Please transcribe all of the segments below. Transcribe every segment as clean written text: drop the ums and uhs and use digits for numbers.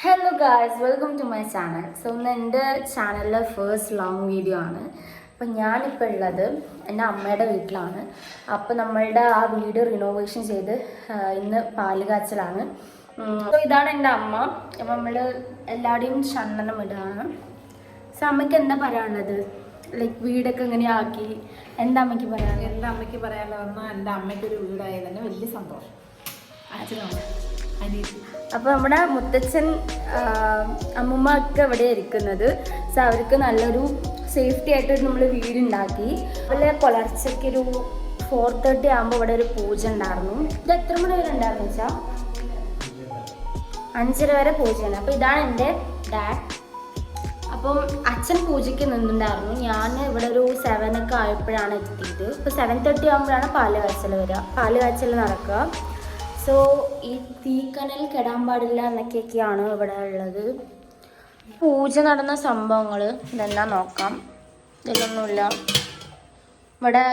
Hello guys, welcome to my channel. So ഇന്ന് എൻ്റെ ചാനലിലെ ഫസ്റ്റ് ലോങ് വീഡിയോ ആണ്. അപ്പം ഞാനിപ്പോൾ ഉള്ളത് എൻ്റെ അമ്മയുടെ വീട്ടിലാണ്. അപ്പോൾ നമ്മളുടെ ആ വീട് റിനോവേഷൻ ചെയ്ത് ഇന്ന് പാല് കാച്ചലാണ്. സോ ഇതാണ് എൻ്റെ അമ്മ. അപ്പം നമ്മൾ എല്ലാവരുടെയും ചന്ദനം ഇടുകയാണ്. സോ അമ്മയ്ക്ക് എന്താ പറയാനുള്ളത്? ലൈക്ക് വീടൊക്കെ എങ്ങനെയാക്കി എന്താ അമ്മയ്ക്ക് പറയാനുള്ളത്? എൻ്റെ അമ്മയ്ക്ക് പറയാനുള്ളത് പറഞ്ഞാൽ എൻ്റെ അമ്മയ്ക്കൊരു വീടായത് തന്നെ വലിയ സന്തോഷം. അച്ഛനാണ് അപ്പോൾ നമ്മുടെ മുത്തച്ഛൻ അമ്മൂമ്മ ഒക്കെ ഇവിടെ ഇരിക്കുന്നത്. സോ അവർക്ക് നല്ലൊരു സേഫ്റ്റി ആയിട്ട് നമ്മൾ വീടുണ്ടാക്കി. അതുപോലെ പുലർച്ചയ്ക്കൊരു 4:30 ആകുമ്പോൾ ഇവിടെ ഒരു പൂജ ഉണ്ടായിരുന്നു. ഇത് എത്ര മണി വരെ ഉണ്ടായിരുന്നു വെച്ചാൽ 5:30 വരെ പൂജയാണ്. അപ്പോൾ ഇതാണ് എൻ്റെ ഡാഡ്. അപ്പം അച്ഛൻ പൂജയ്ക്ക് നിന്നിട്ടുണ്ടായിരുന്നു. ഞാൻ ഇവിടെ ഒരു 7 ഒക്കെ ആയപ്പോഴാണ് എത്തിയത്. ഇപ്പോൾ 7:30 ആകുമ്പോഴാണ് പാല് കാച്ചൽ വരിക, പാല് കാച്ചൽ നടക്കുക. സോ ഈ തീക്കനൽ കെടാൻ പാടില്ല എന്നൊക്കെയൊക്കെയാണ് ഇവിടെ ഉള്ളത്. പൂജ നടന്ന സംഭവങ്ങൾ ഇതെല്ലാം നോക്കാം. ഇതിലൊന്നുമില്ല. ഇവിടെ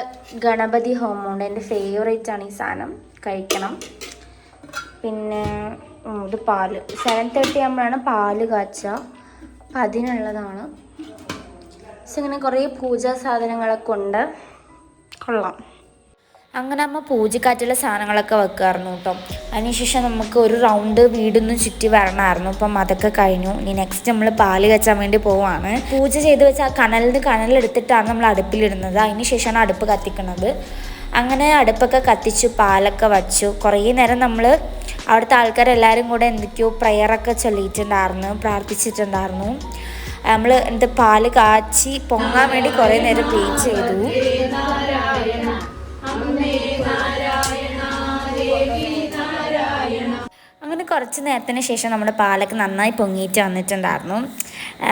ഗണപതി ഹോമമുണ്ട്. എൻ്റെ ഫേവറേറ്റ് ആണ് ഈ സാധനം, കഴിക്കണം. പിന്നെ ഇത് പാല് 7:30 ആകുമ്പോഴാണ് പാല് കാച്ചുക. അപ്പം അതിനുള്ളതാണ്. സോ ഇങ്ങനെ കുറേ പൂജാ സാധനങ്ങളൊക്കെ ഉണ്ട്. കൊള്ളാം. അങ്ങനെ അമ്മ പൂജക്കാറ്റുള്ള സാധനങ്ങളൊക്കെ വെക്കുമായിരുന്നു കേട്ടോ. അതിനുശേഷം നമുക്ക് ഒരു റൗണ്ട് വീടൊന്നും ചുറ്റി വരണമായിരുന്നു. അപ്പം അതൊക്കെ കഴിഞ്ഞു. ഇനി നെക്സ്റ്റ് നമ്മൾ പാല് കാച്ചാൻ വേണ്ടി പോവാണ്. പൂജ ചെയ്ത് വെച്ച് ആ കനലെടുത്തിട്ടാണ് നമ്മൾ അടുപ്പിലിടുന്നത്. അതിന് ശേഷമാണ് അടുപ്പ് കത്തിക്കുന്നത്. അങ്ങനെ അടുപ്പൊക്കെ കത്തിച്ചു, പാലൊക്കെ വച്ചു. കുറേ നേരം നമ്മൾ അവിടുത്തെ ആൾക്കാരെല്ലാവരും കൂടെ എന്തൊക്കെയോ പ്രയറൊക്കെ ചൊല്ലിയിട്ടുണ്ടായിരുന്നു, പ്രാർത്ഥിച്ചിട്ടുണ്ടായിരുന്നു. നമ്മൾ പാല് കാച്ചി പൊങ്ങാൻ വേണ്ടി കുറേ നേരം പ്ലേ ചെയ്തു. അങ്ങനെ കുറച്ച് നേരത്തിന് ശേഷം നമ്മുടെ പാലൊക്കെ നന്നായി പൊങ്ങിയിട്ട് വന്നിട്ടുണ്ടായിരുന്നു.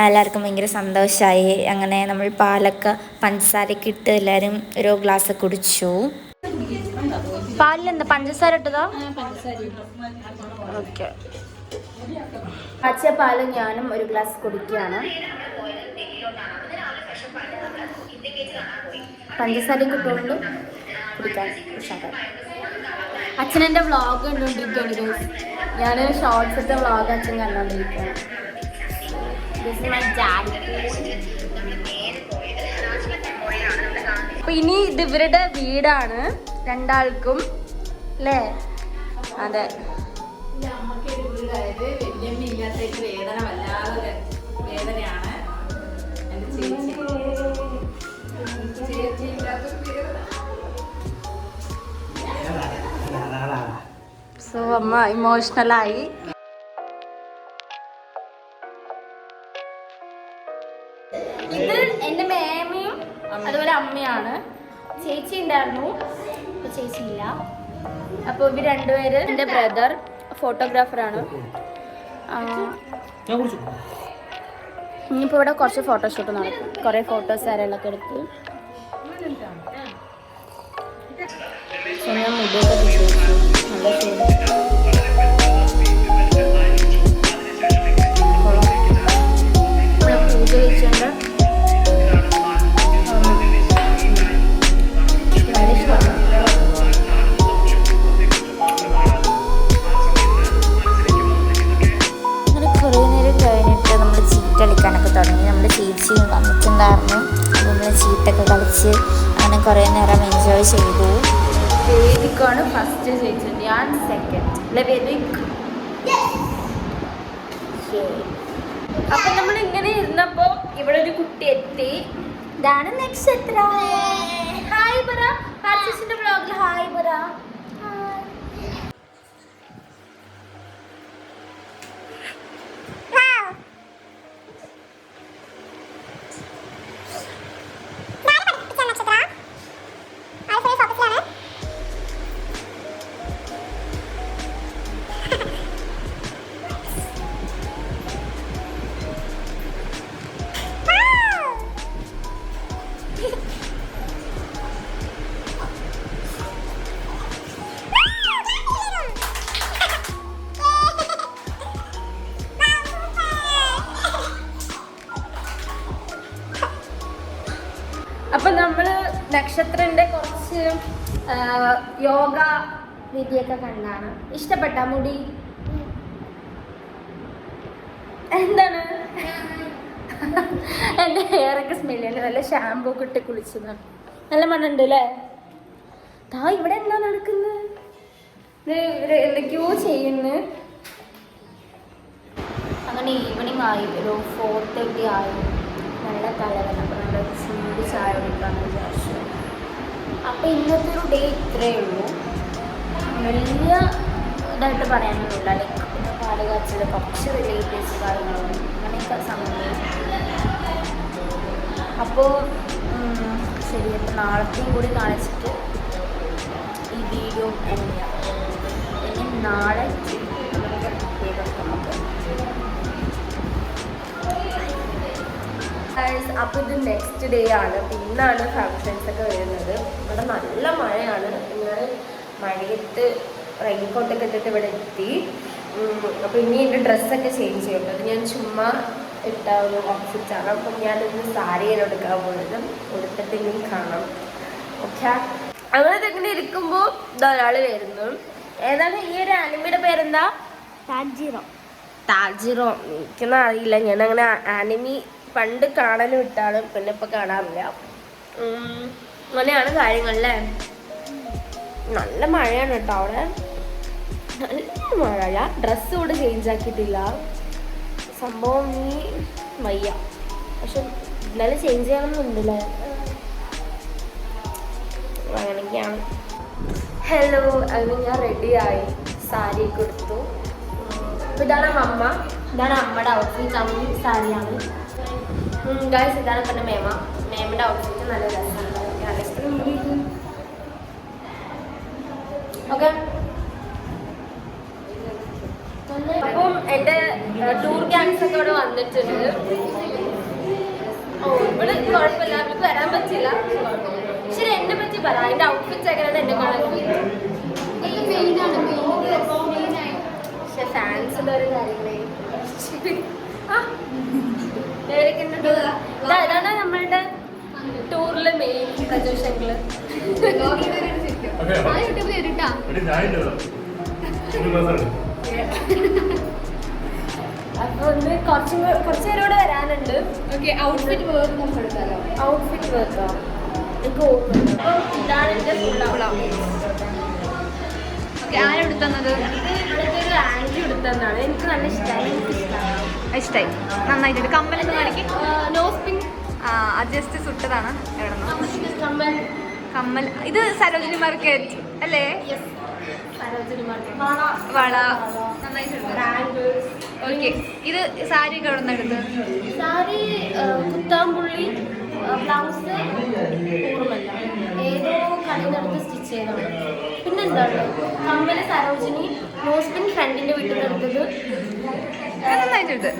എല്ലാവർക്കും ഭയങ്കര സന്തോഷമായി. അങ്ങനെ നമ്മൾ പാലൊക്കെ പഞ്ചസാരയൊക്കെ ഇട്ട് എല്ലാവരും ഓരോ ഗ്ലാസ് കുടിച്ചു. പാലിലെന്താ പഞ്ചസാര ഇട്ടതാ? ഓക്കെ. കാച്ചിയ പാല് ഞാനും ഒരു ഗ്ലാസ് കുടിക്കുകയാണ്. പഞ്ചസാരയും കിട്ടുകൊണ്ട് കുടിക്കാൻ ഉഷാറാണ്. അച്ഛനെൻ്റെ വ്ളോഗ് കണ്ടുകൊണ്ടിരിക്കുകയാണ്. ഞാൻ ഷോർട്സ് ഇട്ട വ്ളോഗ് അച്ഛൻ കണ്ടുകൊണ്ടിരിക്കുകയാണ്. അപ്പൊ ഇനി ഇത് ഇവരുടെ വീടാണ് രണ്ടാൾക്കും അല്ലേ? അതെ. വേദനയാണ് എൻ്റെ ചേച്ചി. സോ അമ്മ ഇമോഷണലായി. ഇത് എൻ്റെ മേമയും അതുപോലെ അമ്മയാണ്. ചേച്ചി ഉണ്ടായിരുന്നു, ഇപ്പൊ ചേച്ചി ഇല്ല. അപ്പോൾ ഇവർ രണ്ടുപേര് എൻ്റെ ബ്രദർ ഫോട്ടോഗ്രാഫറാണ്. ഇനിയിപ്പോൾ ഇവിടെ കുറച്ച് ഫോട്ടോഷൂട്ട് നടക്കും. കുറേ ഫോട്ടോസ് ആരെയൊക്കെ എടുത്ത് ഞാൻ മുടിയൊക്കെ വിശ്വസിച്ചു. നല്ല ചൂട്. പൂജ കഴിച്ചുകൊണ്ട് നല്ല ഇഷ്ടമാണ്. അങ്ങനെ കുറേ നേരം കഴിഞ്ഞിട്ട് നമ്മൾ ചീട്ടളിക്കാനൊക്കെ തുടങ്ങി. നമ്മുടെ ചേച്ചി വന്നിട്ടുണ്ടായിരുന്നു. നമ്മൾ ചീട്ടൊക്കെ കളിച്ച് അങ്ങനെ കുറേ നേരം എൻജോയ് ചെയ്തു. വേദിക്കാണ് ഫസ്റ്റ് ജയിച്ചത്, ഞാൻ സെക്കൻഡ്. അല്ലെ വേദിക്? അപ്പൊ നമ്മൾ ഇങ്ങനെ ഇരുന്നപ്പോ ഇവിടെ ഒരു കുട്ടി എത്തി. ഇതാണ് നക്ഷത്ര. ഹായ് പറ. ഹാസിന്റെ വ്ളോഗിൽ ഹായ് പറ. അപ്പം നമ്മൾ നക്ഷത്രൻ്റെ കുറച്ച് യോഗ രീതിയൊക്കെ കണ്ടാണ്. ഇഷ്ടപ്പെട്ട മുടി എന്താണ് എൻ്റെ ഹെയറൊക്കെ സ്മെല്ലാണ്. നല്ല ഷാമ്പൂ ഒക്കെ ഇട്ട് കുളിച്ചതാണ്. നല്ല മണ്ണുണ്ട് അല്ലേ? ദാ ഇവിടെ എന്താ നടക്കുന്നത്? എന്തൊക്കെയോ ചെയ്യുന്നു. അങ്ങനെ ഈവനിങ് ആയി, ഒരു 4:30 ആയി. നല്ല തലവേദന. അപ്പോൾ നമ്മൾ ചൂട് ചായ കുടിക്കാമെന്ന് വിചാരിച്ചു. അപ്പോൾ ഇന്നത്തെ ഒരു ഡേ ഇത്രയേ ഉള്ളൂ. വലിയ ഇതായിട്ട് പറയാനൊന്നുമില്ല. ലൈക്ക് പിന്നെ പാല് കാച്ചൽ, കുറച്ച് റിലേറ്റീവ്സ് കാര്യങ്ങളും അങ്ങനെയൊക്കെ സമയം. അപ്പോൾ ശരി, അപ്പോൾ നാളത്തെയും കൂടി കാണിച്ചിട്ട് ഈ വീഡിയോ എൻഡ് ചെയ്യാം. ഇനി നാളെ നമുക്ക് അപ്പോൾ ഇത് നെക്സ്റ്റ് ഡേ ആണ്. ഇന്നാണ് ഫങ്ഷൻസ് ഒക്കെ വരുന്നത്. ഇവിടെ നല്ല മഴയാണ്. ഞാൻ മഴയത്ത് റെയിൻകോട്ടൊക്കെ ഇട്ടിട്ട് ഇവിടെ എത്തി. അപ്പോൾ ഇനി എൻ്റെ ഡ്രസ്സൊക്കെ ചേഞ്ച് ചെയ്യട്ടെ. അത് ഞാൻ ചുമ്മാ ഇട്ട ഒരു ഔട്ട്ഫിറ്റാണ്. അപ്പം ഞാനൊന്ന് സാരിയാണ് എടുക്കാൻ പോകുന്നത്. കൊടുത്തിട്ട് ഇനി കാണാം. ഓക്കെ, അങ്ങനെ ഇങ്ങനെ ഇരിക്കുമ്പോൾ ഒരാൾ വരുന്നു. ഏതാണ് ഈ ഒരു ആനിമിയുടെ പേരെന്താ? താജിറോ. എനിക്കൊന്നും അറിയില്ല. ഞാനങ്ങനെ ആനിമി പണ്ട് കാണാൻ വിട്ടാണ്, പിന്നെ ഇപ്പം കാണാറില്ല. അങ്ങനെയാണ് കാര്യങ്ങളല്ലേ. നല്ല മഴയാണ് കേട്ടോ അവിടെ. നല്ല മഴ. ഞാൻ ഡ്രസ്സ് ഇവിടെ ചേഞ്ച് ആക്കിയിട്ടില്ല. സംഭവം നീ വയ്യ, പക്ഷെ ഇന്നലെ ചേഞ്ച് ചെയ്യണമെന്നുണ്ടല്ലേ. അങ്ങനെയൊക്കെയാണ്. ഹലോ, അങ്ങനെ ഞാൻ റെഡിയായി, സാരി കൊടുത്തു. അപ്പോൾ ഇതാണ് അമ്മ, ഇതാണ് അമ്മയുടെ ഔട്ട്ഫിറ്റ്. അമ്മ സാരിയാണ് ഗൈസ്. ഇതാണ് പിന്നെ മേമയുടെ ഔട്ട്ഫിറ്റ്. നല്ല രസമാണ്. ഓക്കെ, അപ്പം എൻ്റെ ടൂർ ഗ്യാങ്സ് ഒക്കെ ഇവിടെ വന്നിട്ടുണ്ട്. ഓ, ഇവിടെ കുഴപ്പമില്ല, അവർക്ക് വരാൻ പറ്റില്ല. ശരി, എന്നെ പറ്റി പറ. അതിൻ്റെ ഔട്ട്ഫിറ്റ്സ് എങ്ങനെയാണ് എന്നെ കാണാൻ? പക്ഷെ ഫാൻസിൻ്റെ ഒരു കാര്യങ്ങളേ. ഇതാണ് നമ്മളുടെ ടൂറിലെ മെയിൻ പ്രജോഷങ്ങള്. അപ്പൊ ഒന്ന് കുറച്ച് നേരം കൂടെ വരാനുണ്ട്. ഔട്ട്ഫിറ്റ് വേർക്കാം. എനിക്ക് ഓർമ്മയുണ്ട്. അപ്പം ഇതാണ് എൻ്റെ ഫുൾ ആരെടുത്തത്? ഇവിടുത്തെ ഒരു ആൻറ്റി എടുത്തതാണ്. എനിക്ക് നല്ല ഇഷ്ടമായി. ഇഷ്ടമായി, നന്നായിട്ടുണ്ട്. കമ്മലൊക്കെ കാണിക്കും. നോസ് പിൻ ജസ്റ്റ് സുട്ടതാണ്. എവിടെ കമ്മൽ. കമ്മൽ ഇത് സരോജിനി മാർക്കറ്റ് അല്ലേ? സരോജിനി മാർക്കറ്റ്. വള നന്നായിട്ടുണ്ട്. ഓക്കെ, ഇത് സാരി ഒക്കെ എവിടെ നിന്ന് എടുത്തത്? സാരി കുത്താമ്പുള്ളി. ബ്ലൗസ് ഓർമ്മല്ല, ഏതോ കടയിലെടുത്ത് സ്റ്റിച്ച് ചെയ്തതാണ്. പിന്നെന്താണ് കമ്മല് സരോജിനി. നോസ് പിൻ ഫ്രണ്ടിൻ്റെ വീട്ടിൽ നിന്ന് എടുത്തത്. നന്നായിട്ടുണ്ട്.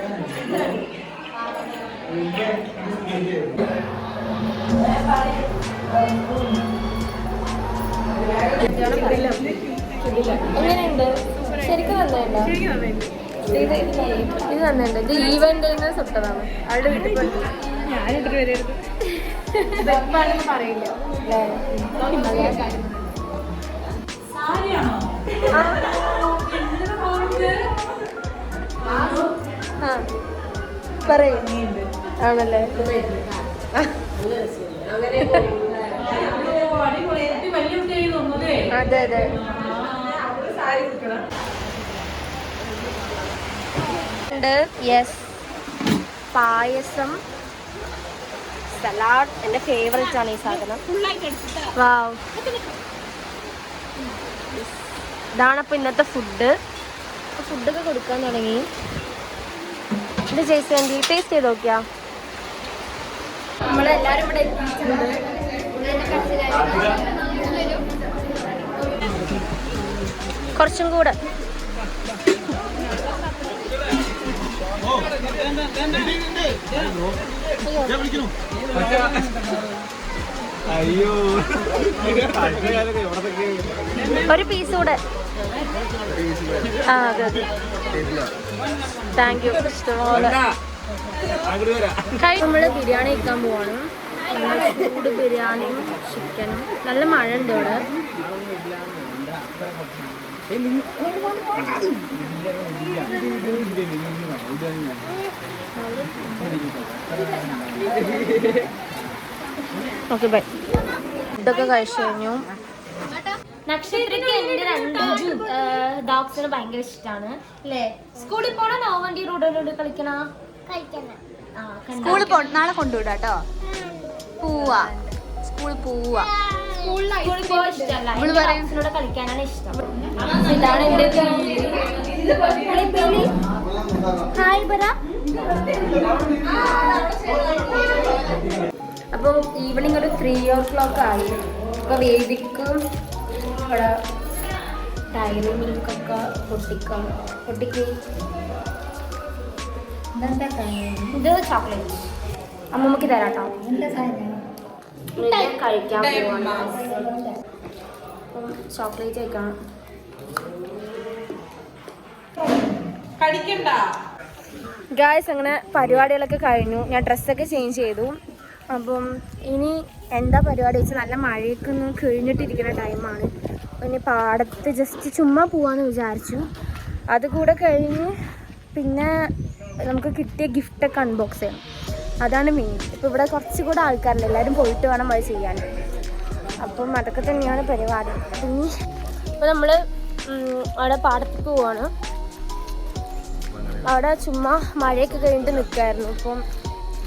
എങ്ങനെയുണ്ട്? ശരിക്കും നന്നായിട്ടോ? ഇത് നന്നുണ്ട്. ഇത് ഈവൻ്റിൽ നിന്ന് സുട്ടതാണ്. അവളുടെ വീട്ടിൽ പോയിട്ട് പറയില്ല. പറയും ആണല്ലേ? അതെ അതെ. യെസ്, പായസം, സലാഡ്. എൻ്റെ ഫേവറേറ്റ് ആണ് ഈ സാധനം. വാവ്, ഇതാണപ്പോൾ ഇന്നത്തെ ഫുഡൊക്കെ കൊടുക്കാൻ തുടങ്ങി. ഇത് ജയ്സേൻ്റെ ടേസ്റ്റ് ചെയ്ത് നോക്കിയാ? നമ്മളെല്ലാവരും ഇവിടെ എത്തിയിട്ടുണ്ട്. കുറച്ചും കൂടെ. അയ്യോ, ഒരു പീസ് കൂടെ. ആ അതെ അതെ, താങ്ക് യു. ഇഷ്ടംപോലെ. നമ്മൾ ബിരിയാണി കഴിക്കാൻ പോവാണ്. ചൂട് ബിരിയാണിയും ചിക്കനും. നല്ല മഴ ഉണ്ട് ഇവിടെ. Okay bye. ഫുഡൊക്കെ കഴിച്ചു കഴിഞ്ഞു. നക്ഷത്രയ്ക്ക് എൻ്റെ 2 ഡോഗ്സിന് ഭയങ്കര ഇഷ്ടമാണ് അല്ലേ? സ്കൂളിൽ പോണോ നോവണ്ടി റോഡിലൂടെ കളിക്കണ? സ്കൂളിൽ നാളെ കൊണ്ടുവിടാ കേട്ടോ. പോവാ സ്കൂളിൽ പോവാ. സ്കൂളിൽ പോകാൻ ഇഷ്ടമല്ല, ഡോഗ്സിനോട് കളിക്കാനാണ് ഇഷ്ടം. ഇതാണ് എൻ്റെ ഹായ് പറ. അപ്പോൾ ഈവനിങ് ഒരു 3 o'clock ആയി. അപ്പോൾ വേദിക്കും ഇവിടെ ഡയറി മിൽക്കൊക്കെ പൊട്ടിക്ക് ഇത് ചോക്ലേറ്റ് അമ്മമ്മക്ക് തരാട്ടോ. കഴിക്കാൻ പോവാണ്. ചോക്ലേറ്റ് കഴിക്കണം. ഗായ്സ് അങ്ങനെ പരിപാടികളൊക്കെ കഴിഞ്ഞു. ഞാൻ ഡ്രസ്സൊക്കെ ചേഞ്ച് ചെയ്തു. അപ്പം ഇനി എന്താ പരിപാടി വെച്ചാൽ നല്ല മഴയൊക്കെ ഒന്ന് കഴിഞ്ഞിട്ടിരിക്കുന്ന ടൈമാണ്. ഇനി പാടത്ത് ജസ്റ്റ് ചുമ്മാ പോവാന്ന് വിചാരിച്ചു. അതുകൂടെ കഴിഞ്ഞ് പിന്നെ നമുക്ക് കിട്ടിയ ഗിഫ്റ്റൊക്കെ അൺബോക്സ് ചെയ്യണം. അതാണ് മെയിൻ. ഇപ്പോൾ ഇവിടെ കുറച്ചുകൂടെ ആൾക്കാരുണ്ട്, എല്ലാവരും പോയിട്ട് വേണം അത് ചെയ്യാൻ. അപ്പം അതൊക്കെ തന്നെയാണ് പരിപാടി. പിന്നെ ഇപ്പോൾ നമ്മൾ അവിടെ പാടത്ത് പോവാണ്. അവിടെ ചുമ്മാ മഴയൊക്കെ കഴിഞ്ഞിട്ട് നിൽക്കായിരുന്നു. അപ്പം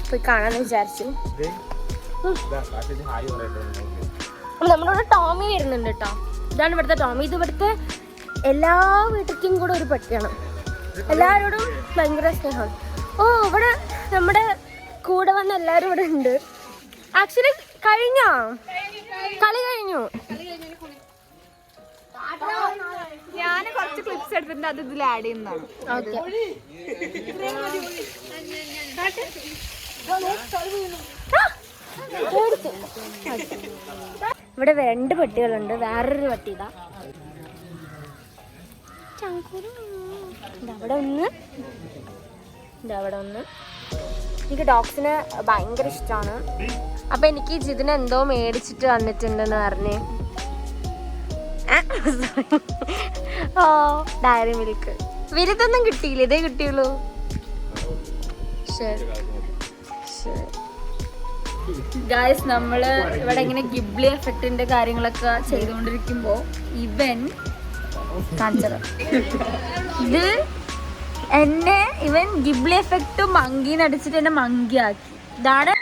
പോയി കാണാമെന്ന് വിചാരിച്ചു. നമ്മുടെ ഇവിടെ ടോമി വരുന്നുണ്ട് കേട്ടോ. ഇതാണ് ഇവിടുത്തെ ടോമി. ഇത് ഇവിടുത്തെ എല്ലാ വീട്ടിലും കൂടെ ഒരു പട്ടിയാണ്. എല്ലാവരോടും ഭയങ്കര സ്നേഹമാണ്. ഓ ഇവിടെ നമ്മുടെ കൂടെ വന്ന എല്ലാവരും ഇവിടെ ഉണ്ട്. ആക്ച്വലി കഴിഞ്ഞോ? കളി കഴിഞ്ഞു. ഞാൻ കുറച്ച് ക്ലിപ്സ് എടുത്തിട്ടുണ്ട്, അത് ഇതിൽ ആഡ് ചെയ്യുന്നതാണ്. ഓക്കെ. ഇവിടെ 2 പട്ടികളുണ്ട്. വേറൊരു പട്ടി ഇതാ അവിടെ ഒന്ന്, അവിടെ ഒന്ന്. എനിക്ക് ഡോഗ്സിനെ ഭയങ്കര ഇഷ്ടമാണ്. അപ്പൊ എനിക്ക് ജിതിന് എന്തോ മേടിച്ചിട്ട് വന്നിട്ടുണ്ടെന്ന് പറഞ്ഞേ. ഓ ഡയറി മിൽക്ക്. വലുതൊന്നും കിട്ടിയില്ല, ഇതേ കിട്ടിയുള്ളൂ. ശരി ശരി ഗായ്സ്, നമ്മള് ഇവിടെ ഇങ്ങനെ ഗിബ്ലി എഫക്റ്റിന്റെ കാര്യങ്ങളൊക്കെ ചെയ്തുകൊണ്ടിരിക്കുമ്പോ ഇവൻ കാണിച്ചത് ഇത് എന്നെ ഇവൻ ഗിബ്ലി എഫക്റ്റ് മങ്കി നടിച്ചിട്ട് എന്നെ മങ്കി ആക്കി. ഇതാണ്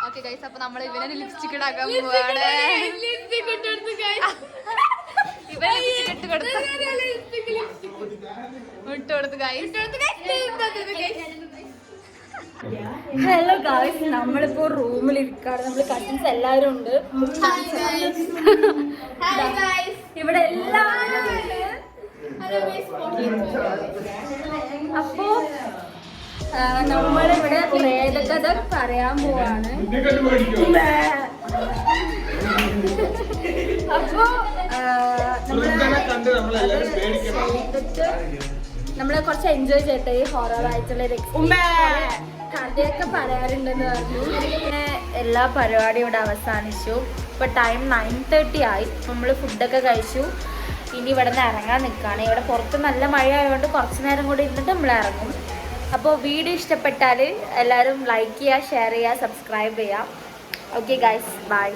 ഓക്കെ ഗൈസ്, അപ്പൊ നമ്മൾ ഇവനെ ലിപ്സ്റ്റിക് ഇടാക്കാൻ പോവാണ്. ഇവൻ ലിപ്സ്റ്റിക് ഇട്ട് കൊടുത്തു ഗൈസ്. ഹലോ ഗായ്സ്, നമ്മളിപ്പോ റൂമിൽ ഇരിക്കാണ്. നമ്മള് കസിൻസ് എല്ലാവരും ഉണ്ട്. ഇവിടെ എല്ലാവരും ഉണ്ട്. അപ്പോ നമ്മളിവിടെ പ്രേതകഥ പറയാൻ പോവാണ്. അപ്പോ നമ്മള് കുറച്ച് എൻജോയ് ചെയ്യട്ടെ ഈ ഹൊറർ ആയിട്ടുള്ള കഥയൊക്കെ പറയാറുണ്ടെന്ന് പറഞ്ഞു. പിന്നെ എല്ലാ പരിപാടിയും ഇവിടെ അവസാനിച്ചു. ഇപ്പൊ ടൈം 9:30 ആയി. നമ്മൾ ഫുഡൊക്കെ കഴിച്ചു. ഇനി ഇവിടെ നിന്ന് ഇറങ്ങാൻ നിൽക്കുകയാണ്. ഇവിടെ പുറത്ത് നല്ല മഴ ആയതുകൊണ്ട് കുറച്ച് നേരം കൂടി ഇരുന്നിട്ട് നമ്മൾ ഇറങ്ങും. അപ്പോൾ വീഡിയോ ഇഷ്ടപ്പെട്ടാൽ എല്ലാവരും ലൈക്ക് ചെയ്യുക, ഷെയർ ചെയ്യുക, സബ്സ്ക്രൈബ് ചെയ്യുക. Okay guys, by.